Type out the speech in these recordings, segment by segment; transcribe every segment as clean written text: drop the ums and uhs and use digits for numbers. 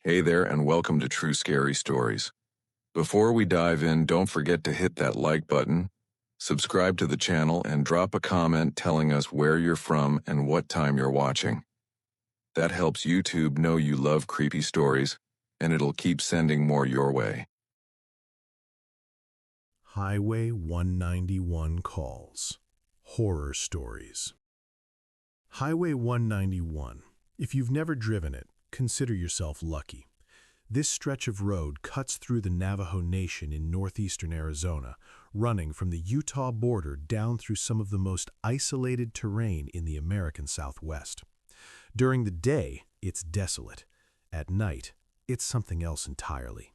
Hey there, and welcome to True Scary Stories. Before we dive in, don't forget to hit that like button, subscribe to the channel, and drop a comment telling us where you're from and what time you're watching. That helps YouTube know you love creepy stories, and it'll keep sending more your way. Highway 191 calls. Horror stories. Highway 191. If you've never driven it, consider yourself lucky. This stretch of road cuts through the Navajo Nation in northeastern Arizona, running from the Utah border down through some of the most isolated terrain in the American Southwest. During the day, it's desolate. At night, it's something else entirely.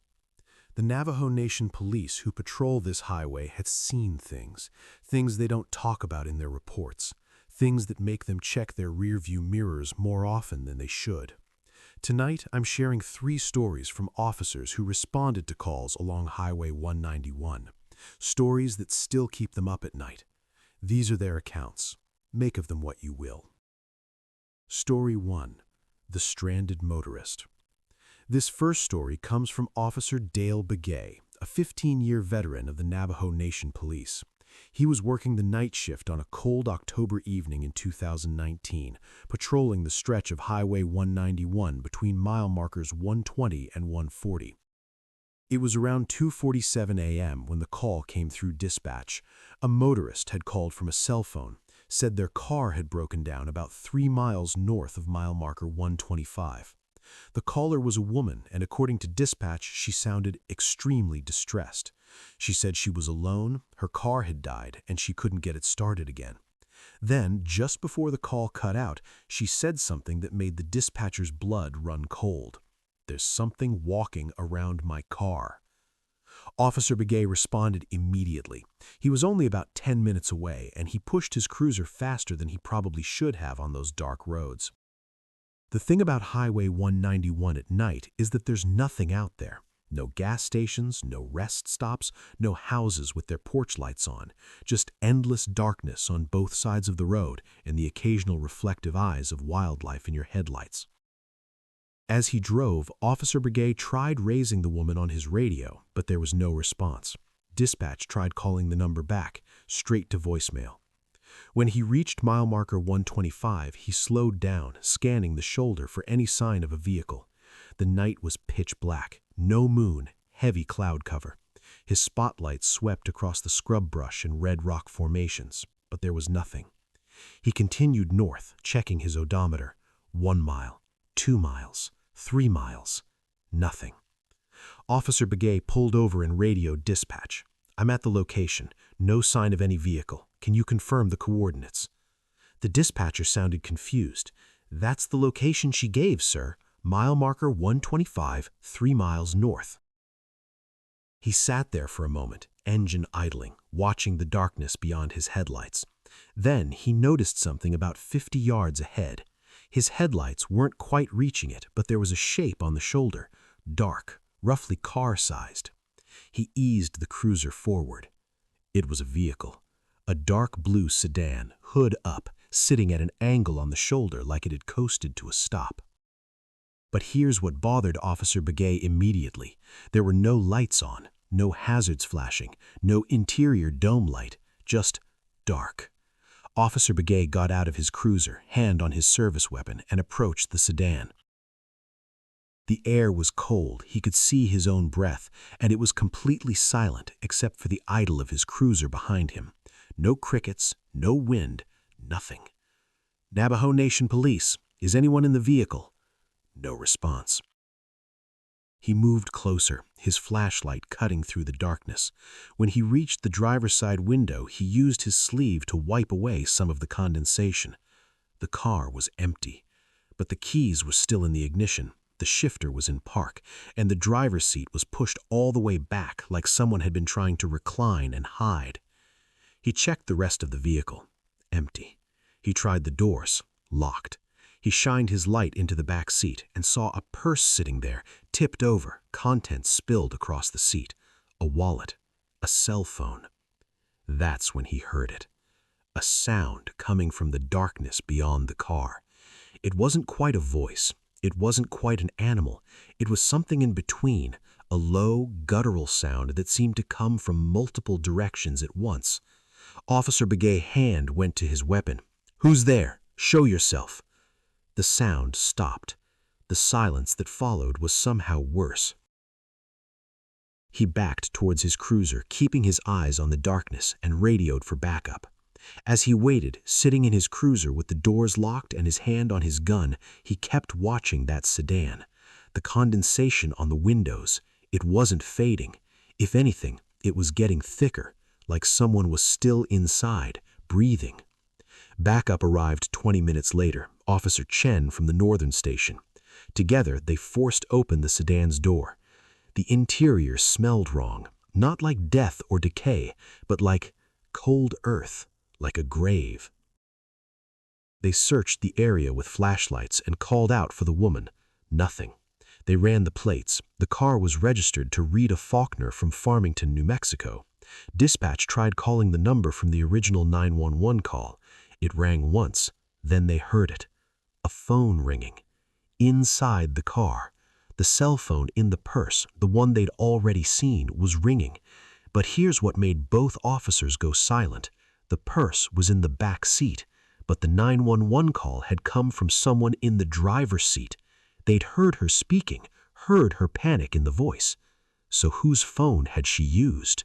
The Navajo Nation police who patrol this highway had seen things they don't talk about in their reports, things that make them check their rearview mirrors more often than they should. Tonight, I'm sharing 3 stories from officers who responded to calls along Highway 191, stories that still keep them up at night. These are their accounts. Make of them what you will. Story 1. The Stranded Motorist. This first story comes from Officer Dale Begay, a 15-year veteran of the Navajo Nation Police. He was working the night shift on a cold October evening in 2019, patrolling the stretch of Highway 191 between mile markers 120 and 140. It was around 2:47 a.m. when the call came through dispatch. A motorist had called from a cell phone, said their car had broken down about 3 miles north of mile marker 125. The caller was a woman, and according to dispatch, she sounded extremely distressed. She said she was alone, her car had died, and she couldn't get it started again. Then, just before the call cut out, she said something that made the dispatcher's blood run cold. "There's something walking around my car." Officer Begay responded immediately. He was only about 10 minutes away, and he pushed his cruiser faster than he probably should have on those dark roads. The thing about Highway 191 at night is that there's nothing out there. No gas stations, no rest stops, no houses with their porch lights on. Just endless darkness on both sides of the road and the occasional reflective eyes of wildlife in your headlights. As he drove, Officer Begay tried raising the woman on his radio, but there was no response. Dispatch tried calling the number back, straight to voicemail. When he reached mile marker 125, he slowed down, scanning the shoulder for any sign of a vehicle. The night was pitch black, no moon, heavy cloud cover. His spotlight swept across the scrub brush and red rock formations, but there was nothing. He continued north, checking his odometer. 1 mile, 2 miles, 3 miles, nothing. Officer Begay pulled over and radioed dispatch. "I'm at the location. No sign of any vehicle. Can you confirm the coordinates?" The dispatcher sounded confused. "That's the location she gave, sir. Mile marker 125, 3 miles north." He sat there for a moment, engine idling, watching the darkness beyond his headlights. Then he noticed something about 50 yards ahead. His headlights weren't quite reaching it, but there was a shape on the shoulder, dark, roughly car-sized. He eased the cruiser forward. It was a vehicle. A dark blue sedan, hood up, sitting at an angle on the shoulder like it had coasted to a stop. But here's what bothered Officer Begay immediately. There were no lights on, no hazards flashing, no interior dome light, just dark. Officer Begay got out of his cruiser, hand on his service weapon, and approached the sedan. The air was cold, he could see his own breath, and it was completely silent except for the idle of his cruiser behind him. No crickets, no wind, nothing. "Navajo Nation Police, is anyone in the vehicle?" No response. He moved closer, his flashlight cutting through the darkness. When he reached the driver's side window, he used his sleeve to wipe away some of the condensation. The car was empty, but the keys were still in the ignition. The shifter was in park, and the driver's seat was pushed all the way back like someone had been trying to recline and hide. He checked the rest of the vehicle. Empty. He tried the doors. Locked. He shined his light into the back seat and saw a purse sitting there, tipped over, contents spilled across the seat. A wallet. A cell phone. That's when he heard it. A sound coming from the darkness beyond the car. It wasn't quite a voice. It wasn't quite an animal. It was something in between, a low, guttural sound that seemed to come from multiple directions at once. Officer Begay's hand went to his weapon. "Who's there? Show yourself." The sound stopped. The silence that followed was somehow worse. He backed towards his cruiser, keeping his eyes on the darkness, and radioed for backup. As he waited, sitting in his cruiser with the doors locked and his hand on his gun, he kept watching that sedan. The condensation on the windows, it wasn't fading. If anything, it was getting thicker, like someone was still inside, breathing. Backup arrived 20 minutes later, Officer Chen from the northern station. Together, they forced open the sedan's door. The interior smelled wrong, not like death or decay, but like cold earth, like a grave. They searched the area with flashlights and called out for the woman. Nothing. They ran the plates. The car was registered to Rita Faulkner from Farmington, New Mexico. Dispatch tried calling the number from the original 911 call. It rang once, then they heard it. A phone ringing. Inside the car. The cell phone in the purse, the one they'd already seen, was ringing. But here's what made both officers go silent. The purse was in the back seat, but the 911 call had come from someone in the driver's seat. They'd heard her speaking, heard her panic in the voice. So whose phone had she used?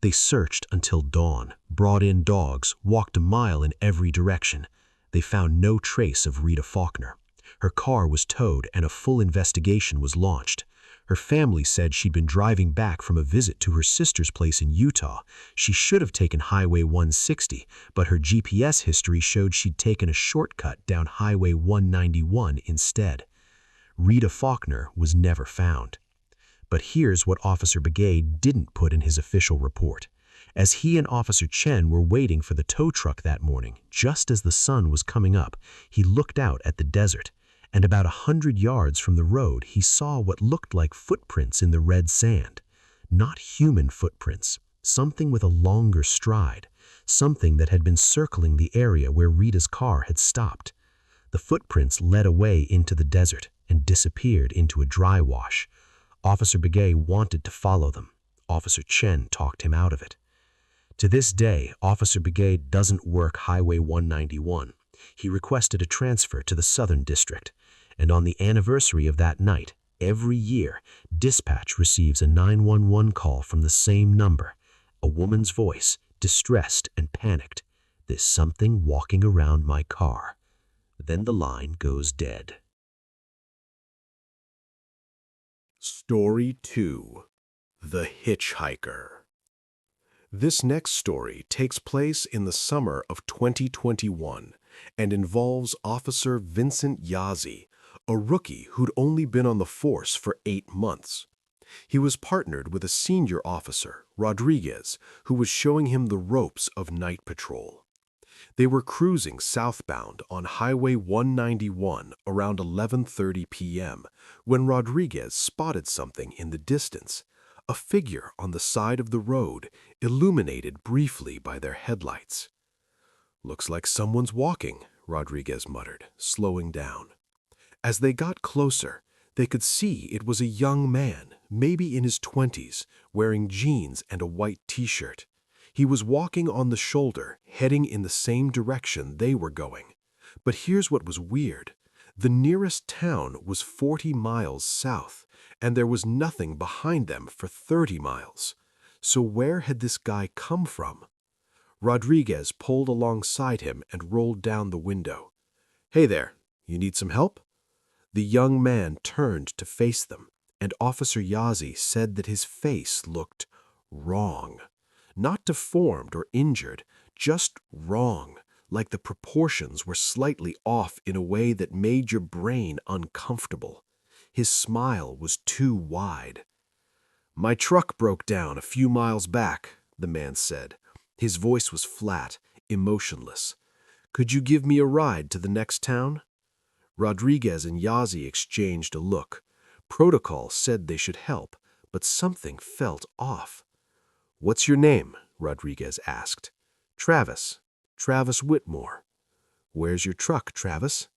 They searched until dawn, brought in dogs, walked a mile in every direction. They found no trace of Rita Faulkner. Her car was towed and a full investigation was launched. Her family said she'd been driving back from a visit to her sister's place in Utah. She should have taken Highway 160, but her GPS history showed she'd taken a shortcut down Highway 191 instead. Rita Faulkner was never found. But here's what Officer Begay didn't put in his official report. As he and Officer Chen were waiting for the tow truck that morning, just as the sun was coming up, he looked out at the desert. And about 100 yards from the road, he saw what looked like footprints in the red sand. Not human footprints, something with a longer stride, something that had been circling the area where Rita's car had stopped. The footprints led away into the desert and disappeared into a dry wash. Officer Begay wanted to follow them. Officer Chen talked him out of it. To this day, Officer Begay doesn't work Highway 191. He requested a transfer to the Southern District, and on the anniversary of that night, every year, dispatch receives a 911 call from the same number. A woman's voice, distressed and panicked. "There's something walking around my car." Then the line goes dead. Story 2. The Hitchhiker. This next story takes place in the summer of 2021 and involves Officer Vincent Yazzie, a rookie who'd only been on the force for 8 months. He was partnered with a senior officer, Rodriguez, who was showing him the ropes of night patrol. They were cruising southbound on Highway 191 around 11:30 p.m. when Rodriguez spotted something in the distance, a figure on the side of the road, illuminated briefly by their headlights. "Looks like someone's walking," Rodriguez muttered, slowing down. As they got closer, they could see it was a young man, maybe in his 20s, wearing jeans and a white t-shirt. He was walking on the shoulder, heading in the same direction they were going. But here's what was weird. The nearest town was 40 miles south, and there was nothing behind them for 30 miles. So where had this guy come from? Rodriguez pulled alongside him and rolled down the window. "Hey there, you need some help?" The young man turned to face them, and Officer Yazzie said that his face looked wrong. Not deformed or injured, just wrong, like the proportions were slightly off in a way that made your brain uncomfortable. His smile was too wide. "My truck broke down a few miles back," the man said. His voice was flat, emotionless. "Could you give me a ride to the next town?" Rodriguez and Yazzie exchanged a look. Protocol said they should help, but something felt off. "What's your name?" Rodriguez asked. "Travis. Travis Whitmore." "Where's your truck, Travis?"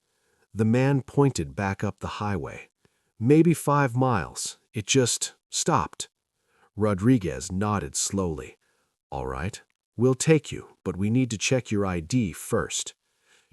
The man pointed back up the highway. Maybe 5 miles. It just stopped. Rodriguez nodded slowly. All right, we'll take you, but we need to check your ID first.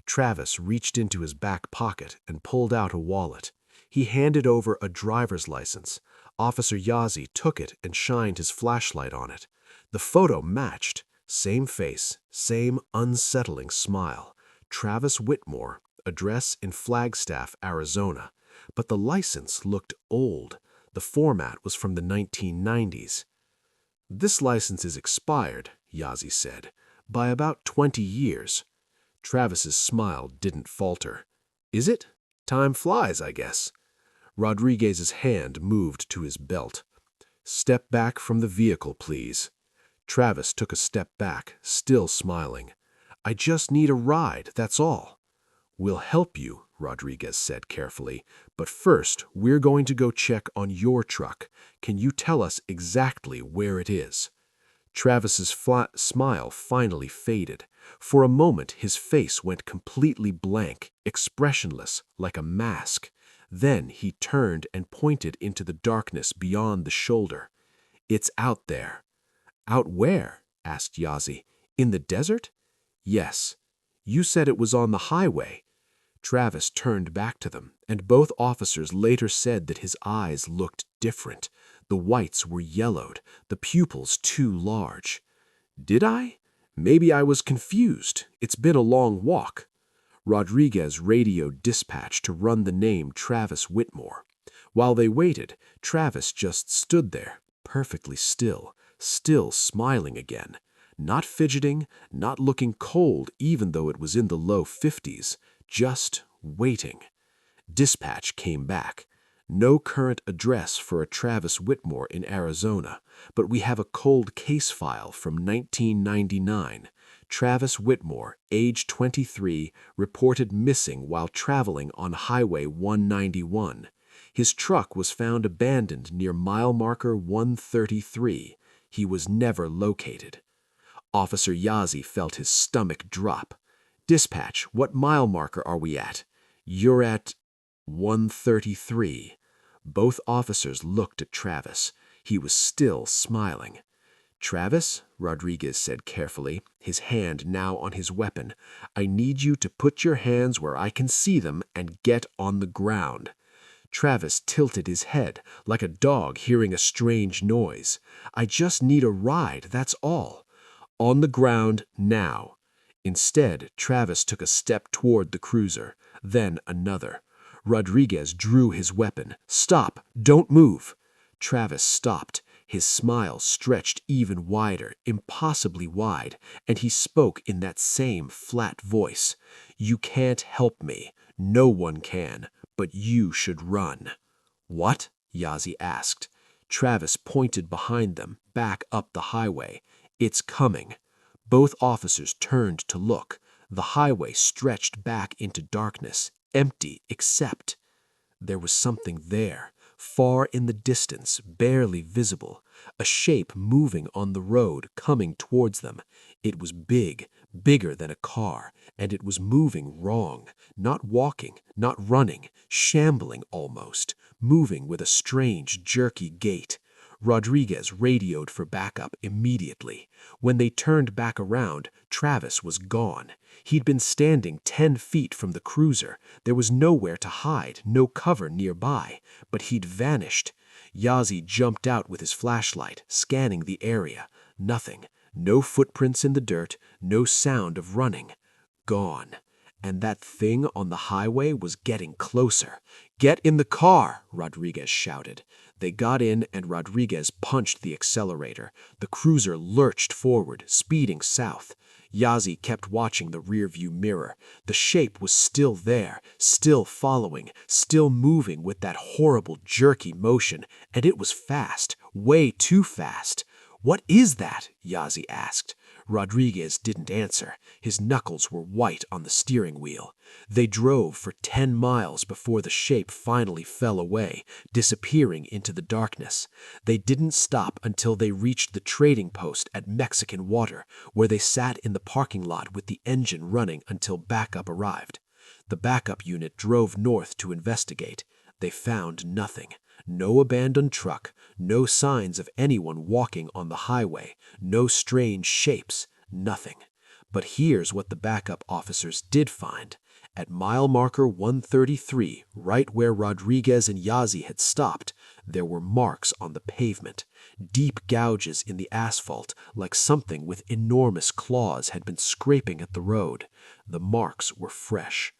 Travis reached into his back pocket and pulled out a wallet. He handed over a driver's license. Officer Yazzie took it and shined his flashlight on it. The photo matched. Same face, same unsettling smile. Travis Whitmore, address in Flagstaff, Arizona. But the license looked old. The format was from the 1990s. This license is expired, Yazzie said, by about 20 years. Travis's smile didn't falter. Is it? Time flies, I guess. Rodriguez's hand moved to his belt. Step back from the vehicle, please. Travis took a step back, still smiling. I just need a ride, that's all. We'll help you, Rodriguez said carefully, but first we're going to go check on your truck. Can you tell us exactly where it is? Travis's flat smile finally faded. For a moment his face went completely blank, expressionless, like a mask. Then he turned and pointed into the darkness beyond the shoulder. It's out there. Out where? Asked Yazzie. In the desert? Yes. You said it was on the highway. Travis turned back to them, and both officers later said that his eyes looked different. The whites were yellowed, the pupils too large. Did I? Maybe I was confused. It's been a long walk. Rodriguez radioed dispatch to run the name Travis Whitmore. While they waited, Travis just stood there, perfectly still, still smiling again. Not fidgeting, not looking cold even though it was in the low 50s, just waiting. Dispatch came back. No current address for a Travis Whitmore in Arizona, but we have a cold case file from 1999. Travis Whitmore, age 23, reported missing while traveling on Highway 191. His truck was found abandoned near mile marker 133. He was never located. Officer Yazzie felt his stomach drop. Dispatch, what mile marker are we at? You're at 133. Both officers looked at Travis. He was still smiling. Travis, Rodriguez said carefully, his hand now on his weapon, I need you to put your hands where I can see them and get on the ground. Travis tilted his head, like a dog hearing a strange noise. I just need a ride, that's all. On the ground now. Instead, Travis took a step toward the cruiser, then another. Rodriguez drew his weapon. Stop! Don't move! Travis stopped. His smile stretched even wider, impossibly wide, and he spoke in that same flat voice. You can't help me. No one can. But you should run. What? Yazzie asked. Travis pointed behind them, back up the highway. It's coming. Both officers turned to look. The highway stretched back into darkness, empty except there was something there, far in the distance, barely visible, a shape moving on the road, coming towards them. It was big, bigger than a car, and it was moving wrong, not walking, not running, shambling almost, moving with a strange, jerky gait. Rodriguez radioed for backup immediately. When they turned back around, Travis was gone. He'd been standing 10 feet from the cruiser. There was nowhere to hide, no cover nearby, but he'd vanished. Yazzie jumped out with his flashlight, scanning the area. Nothing. No footprints in the dirt, no sound of running. Gone. And that thing on the highway was getting closer. Get in the car, Rodriguez shouted. They got in and Rodriguez punched the accelerator. The cruiser lurched forward, speeding south. Yazzie kept watching the rearview mirror. The shape was still there, still following, still moving with that horrible jerky motion, and it was fast, way too fast. What is that? Yazzie asked. Rodriguez didn't answer. His knuckles were white on the steering wheel. They drove for 10 miles before the shape finally fell away, disappearing into the darkness. They didn't stop until they reached the trading post at Mexican Water, where they sat in the parking lot with the engine running until backup arrived. The backup unit drove north to investigate. They found nothing. No abandoned truck, no signs of anyone walking on the highway, no strange shapes, nothing. But here's what the backup officers did find. At mile marker 133, right where Rodriguez and Yazzie had stopped, there were marks on the pavement, deep gouges in the asphalt, like something with enormous claws had been scraping at the road. The marks were fresh.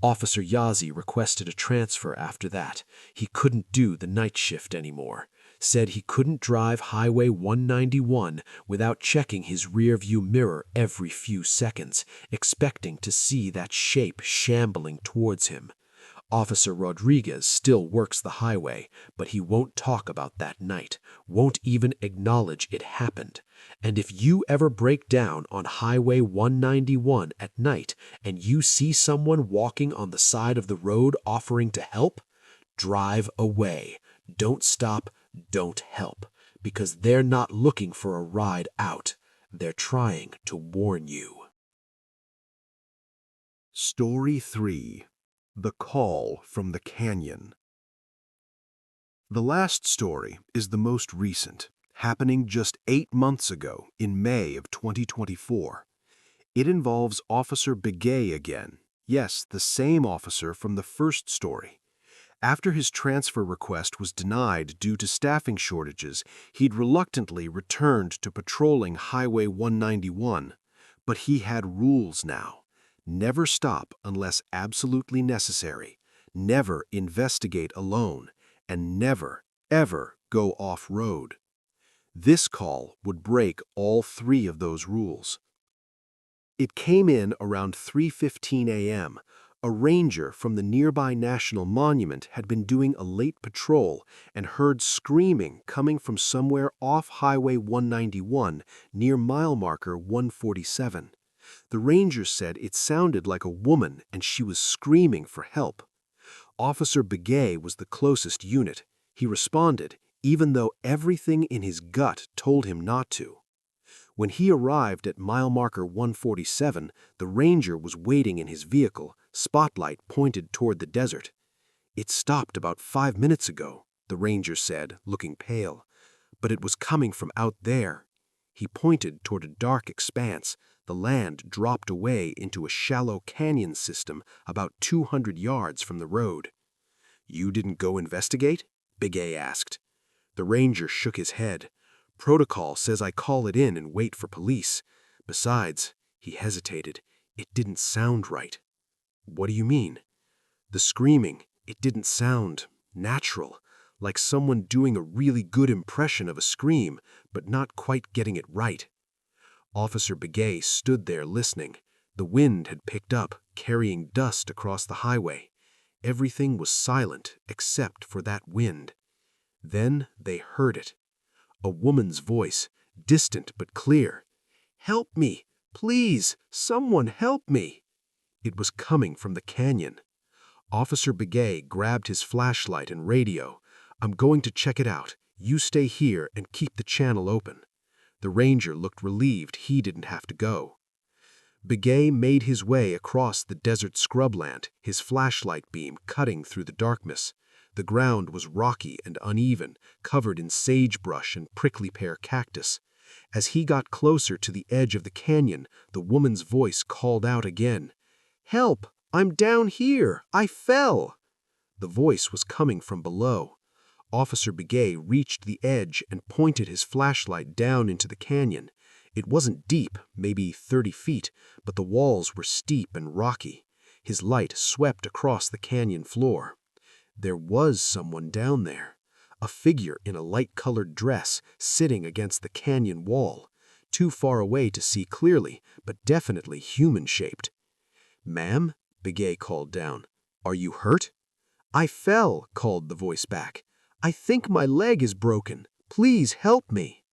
Officer Yazzie requested a transfer after that. He couldn't do the night shift anymore. Said he couldn't drive Highway 191 without checking his rearview mirror every few seconds, expecting to see that shape shambling towards him. Officer Rodriguez still works the highway, but he won't talk about that night, won't even acknowledge it happened. And if you ever break down on Highway 191 at night and you see someone walking on the side of the road offering to help, drive away. Don't stop, don't help, because they're not looking for a ride out. They're trying to warn you. Story 3. The Call from the Canyon. The last story is the most recent, happening just 8 months ago in May of 2024. It involves Officer Begay again. Yes, the same officer from the first story. After his transfer request was denied due to staffing shortages, he'd reluctantly returned to patrolling Highway 191. But he had rules now. Never stop unless absolutely necessary, never investigate alone, and never, ever go off-road. This call would break all 3 of those rules. It came in around 3:15 a.m. A ranger from the nearby National Monument had been doing a late patrol and heard screaming coming from somewhere off Highway 191 near mile marker 147. The ranger said it sounded like a woman and she was screaming for help. Officer Begay was the closest unit. He responded, even though everything in his gut told him not to. When he arrived at mile marker 147, the ranger was waiting in his vehicle, spotlight pointed toward the desert. "It stopped about 5 minutes ago," the ranger said, looking pale. "But it was coming from out there." He pointed toward a dark expanse. The land dropped away into a shallow canyon system about 200 yards from the road. "You didn't go investigate?" Begay asked. The ranger shook his head. "Protocol says I call it in and wait for police. Besides," he hesitated, "it didn't sound right." "What do you mean?" "The screaming, it didn't sound natural, like someone doing a really good impression of a scream, but not quite getting it right." Officer Begay stood there listening. The wind had picked up, carrying dust across the highway. Everything was silent except for that wind. Then they heard it. A woman's voice, distant but clear. "Help me! Please! Someone help me!" It was coming from the canyon. Officer Begay grabbed his flashlight and radio. "I'm going to check it out. You stay here and keep the channel open." The ranger looked relieved he didn't have to go. Begay made his way across the desert scrubland, his flashlight beam cutting through the darkness. The ground was rocky and uneven, covered in sagebrush and prickly pear cactus. As he got closer to the edge of the canyon, the woman's voice called out again. "Help! I'm down here! I fell!" The voice was coming from below. Officer Begay reached the edge and pointed his flashlight down into the canyon. It wasn't deep, maybe 30 feet, but the walls were steep and rocky. His light swept across the canyon floor. There was someone down there. A figure in a light-colored dress sitting against the canyon wall. Too far away to see clearly, but definitely human-shaped. "Ma'am," Begay called down, "are you hurt?" "I fell," called the voice back. "I think my leg is broken. Please help me."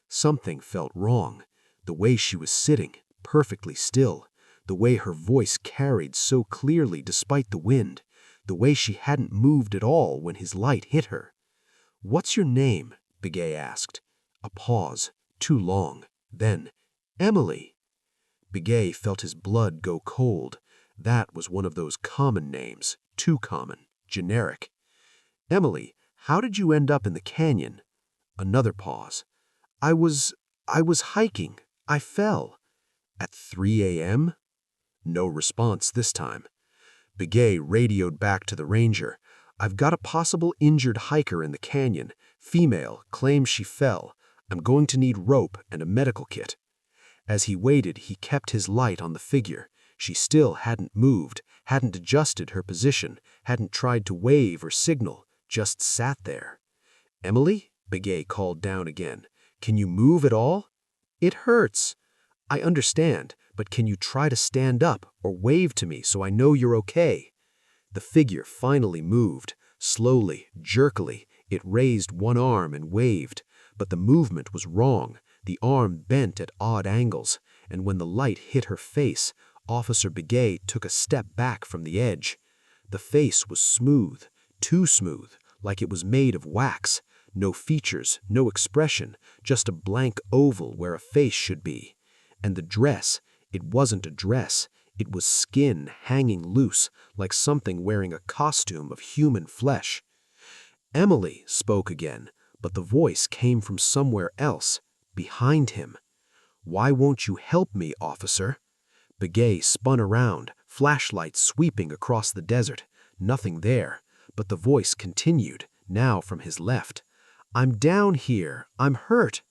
Something felt wrong. The way she was sitting, perfectly still. The way her voice carried so clearly despite the wind. The way she hadn't moved at all when his light hit her. "What's your name?" Begay asked. A pause, too long. Then, "Emily." Begay felt his blood go cold. That was one of those common names, too common, generic. Emily, how did you end up in the canyon? Another pause. I was hiking. I fell. At 3 a.m.? No response this time. Begay radioed back to the ranger. I've got a possible injured hiker in the canyon. Female, claims she fell. I'm going to need rope and a medical kit. As he waited, he kept his light on the figure. She still hadn't moved, hadn't adjusted her position, hadn't tried to wave or signal, just sat there. Emily? Begay called down again. Can you move at all? It hurts. I understand, but can you try to stand up or wave to me so I know you're okay? The figure finally moved. Slowly, jerkily, it raised one arm and waved, but the movement was wrong. The arm bent at odd angles, and when the light hit her face, Officer Begay took a step back from the edge. The face was smooth, too smooth, like it was made of wax. No features, no expression, just a blank oval where a face should be. And the dress, it wasn't a dress. It was skin hanging loose, like something wearing a costume of human flesh. Emily spoke again, but the voice came from somewhere else, behind him. Why won't you help me, officer? Begay spun around, flashlight sweeping across the desert. Nothing there, but the voice continued, now from his left. I'm down here. I'm hurt.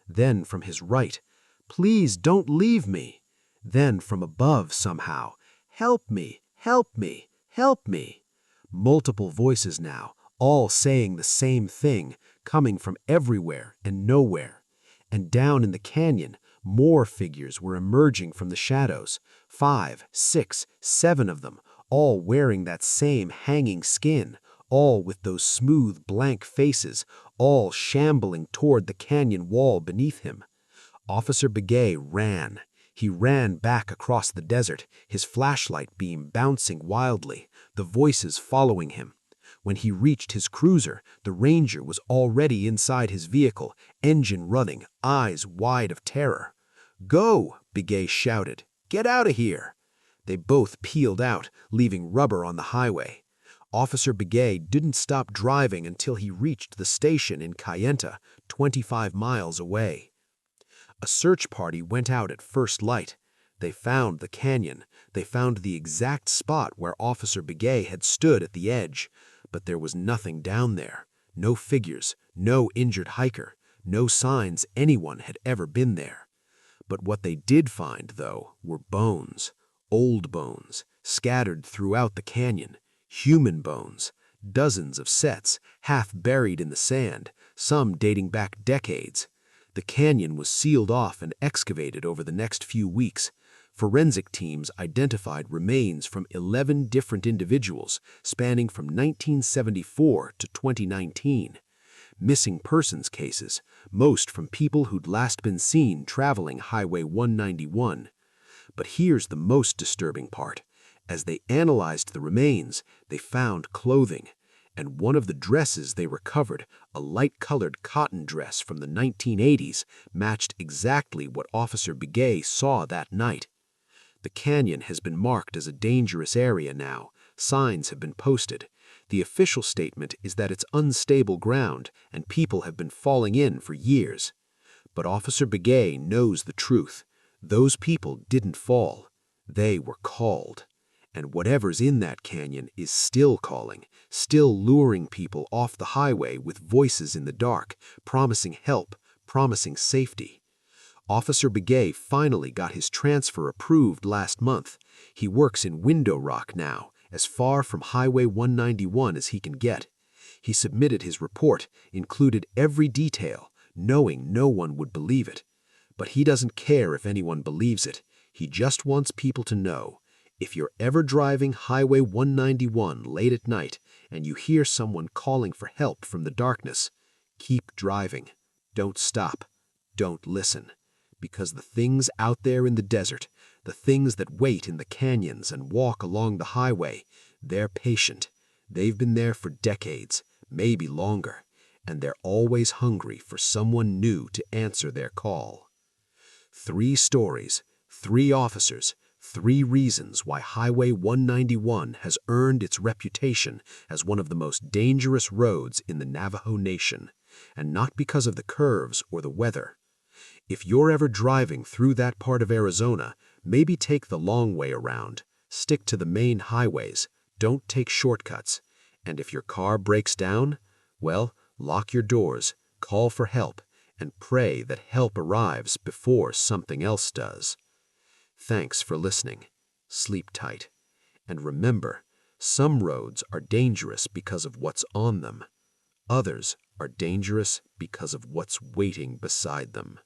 Then from his right. Please don't leave me. Then from above somehow. Help me, help me, help me. Multiple voices now, all saying the same thing, coming from everywhere and nowhere. And down in the canyon, more figures were emerging from the shadows. 5, 6, 7 of them, all wearing that same hanging skin, all with those smooth blank faces, all shambling toward the canyon wall beneath him. Officer Begay ran. He ran back across the desert, his flashlight beam bouncing wildly, the voices following him. When he reached his cruiser, the ranger was already inside his vehicle, engine running, eyes wide of terror. Go, Begay shouted. Get out of here. They both peeled out, leaving rubber on the highway. Officer Begay didn't stop driving until he reached the station in Kayenta, 25 miles away. A search party went out at first light. They found the canyon. They found the exact spot where Officer Begay had stood at the edge. But there was nothing down there. No figures, no injured hiker, no signs anyone had ever been there. But what they did find, though, were bones. Old bones, scattered throughout the canyon. Human bones. Dozens of sets, half buried in the sand, some dating back decades. The canyon was sealed off and excavated over the next few weeks. Forensic teams identified remains from 11 different individuals spanning from 1974 to 2019. Missing persons cases, most from people who'd last been seen traveling Highway 191. But here's the most disturbing part. As they analyzed the remains, they found clothing. And one of the dresses they recovered, a light-colored cotton dress from the 1980s, matched exactly what Officer Begay saw that night. The canyon has been marked as a dangerous area now. Signs have been posted. The official statement is that it's unstable ground and people have been falling in for years. But Officer Begay knows the truth. Those people didn't fall. They were called. And whatever's in that canyon is still calling, still luring people off the highway with voices in the dark, promising help, promising safety. Officer Begay finally got his transfer approved last month. He works in Window Rock now, as far from Highway 191 as he can get. He submitted his report, included every detail, knowing no one would believe it. But he doesn't care if anyone believes it. He just wants people to know. If you're ever driving Highway 191 late at night and you hear someone calling for help from the darkness, keep driving. Don't stop. Don't listen. Because the things out there in the desert, the things that wait in the canyons and walk along the highway, they're patient. They've been there for decades, maybe longer, and they're always hungry for someone new to answer their call. 3 stories, 3 officers, 3 reasons why Highway 191 has earned its reputation as one of the most dangerous roads in the Navajo Nation, and not because of the curves or the weather. If you're ever driving through that part of Arizona, maybe take the long way around. Stick to the main highways. Don't take shortcuts. And if your car breaks down, well, lock your doors, call for help, and pray that help arrives before something else does. Thanks for listening. Sleep tight. And remember, some roads are dangerous because of what's on them. Others are dangerous because of what's waiting beside them.